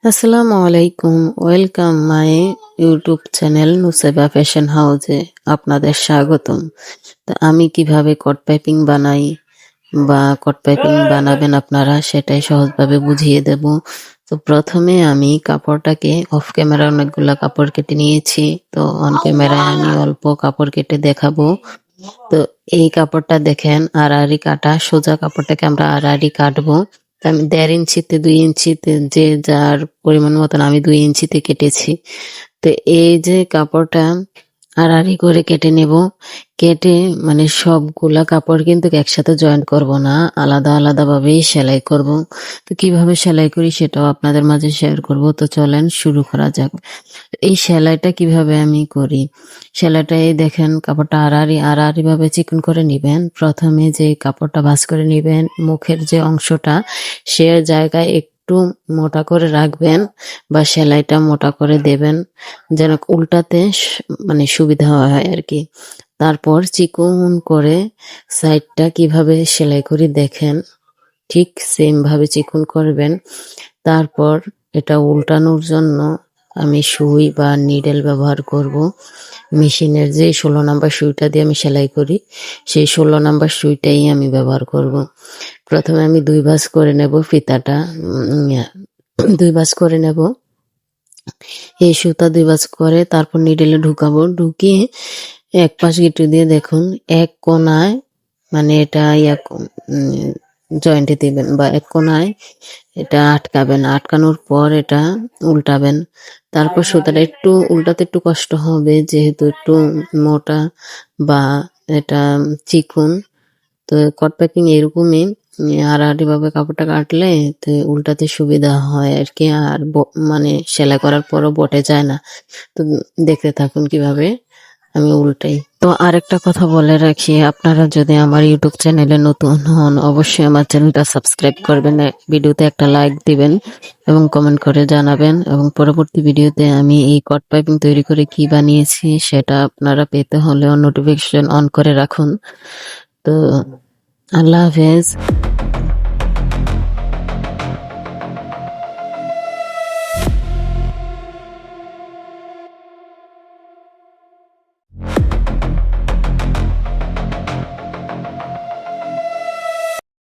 আসসালামু আলাইকুম, welcome my YouTube channel Nuseba fashion হাউসে আপনাদের স্বাগতম। তো আমি কিভাবে কট পাইপিং বানাই বা কট পাইপিং বানাবেন আপনারা সেটাই সহজভাবে বুঝিয়ে দেব। তো প্রথমে আমি কাপড়টাকে অফ ক্যামেরা অনেকগুলা কাপড় কেটে নিয়েছি, তো অন ক্যামেরায় আমি অল্প কাপড় কেটে দেখাবো। তো এই কাপড়টা দেখেন আড়াআড়ি কাটা, সোজা কাপড়টাকে আমরা আড়াআড়ি কাটবো। তো আমি 1.5 ইঞ্চিতে 2 ইঞ্চিতে যে যার পরিমাণ মতন আমি 2 ইঞ্চিতে কেটেছি। তো এই যে কাপড়টা আড়াআড়ি করে কেটে নেব। কেটে মানে সবগুলা কাপড় কিন্তু একসাথে জয়েন্ট করব না, আলাদা আলাদা ভাবেই সেলাই করব। তো কিভাবে সেলাই করি সেটাও আপনাদের মাঝে শেয়ার করব। তো চলেন শুরু করা যাক। এই সেলাইটা কিভাবে আমি করি, সেলাইটা এই দেখেন কাপড়টা আড়াআড়ি ভাবে চিকন করে নিবেন। প্রথমে যে কাপড়টা ভাঁজ করে নিবেন, মুখের যে অংশটা সে জায়গায় একটু মোটা করে রাখবেন বা সেলাইটা মোটা করে দেবেন, যেন উল্টাতে মানে সুবিধা হয় আর কি। তারপর চিকন করে সাইডটা কিভাবে সেলাই করি দেখেন, ঠিক সেম ভাবে চিকন করবেন। তারপর এটা উল্টানোর জন্য আমি সুই বা নিডেল ব্যবহার করব। মেশিনের যে 16 নাম্বার সুইটা দিয়ে আমি সেলাই করি, সেই 16 নাম্বার সুইটাই আমি ব্যবহার করব। প্রথমে আমি 2 ভাঁজ করে নেব ফিতাটা, 2 ভাঁজ করে নেব। এই সুতা 2 ভাঁজ করে তারপর নিডেলে ঢুকাবো। ঢুকিয়ে এক পাশ গিট্টু দিয়ে দেখুন এক কোণায়, মানে এটা জয়েন্টে দিবেন বা এক কোণায় এটা আটকাবেন। আটকানোর পর এটা উল্টাবেন। তারপর সুতাটা একটু উল্টাতে একটু কষ্ট হবে, যেহেতু একটু মোটা বা এটা চিকন। তো কট প্যাকিং এরকমই, আড়াআড়ি ভাবে কাপড়টা কাটলে তো উল্টাতে সুবিধা হয় আর কি। আর মানে সেলাই করার পরও বটে যায় না। তো দেখতে থাকুন কিভাবে আমি উল্টাই। তো আরেকটা কথা বলে রাখি, আপনারা যদি আমার ইউটিউব চ্যানেলে নতুন হন অবশ্যই আমার চ্যানেলটা সাবস্ক্রাইব করবেন, ভিডিওতে একটা লাইক দিবেন এবং কমেন্ট করে জানাবেন। এবং পরবর্তী ভিডিওতে আমি এই কট পাইপিং তৈরি করে কি বানিয়েছি সেটা আপনারা পেতে হলে নোটিফিকেশন অন করে রাখুন। তো আল্লাহ হাফেজ।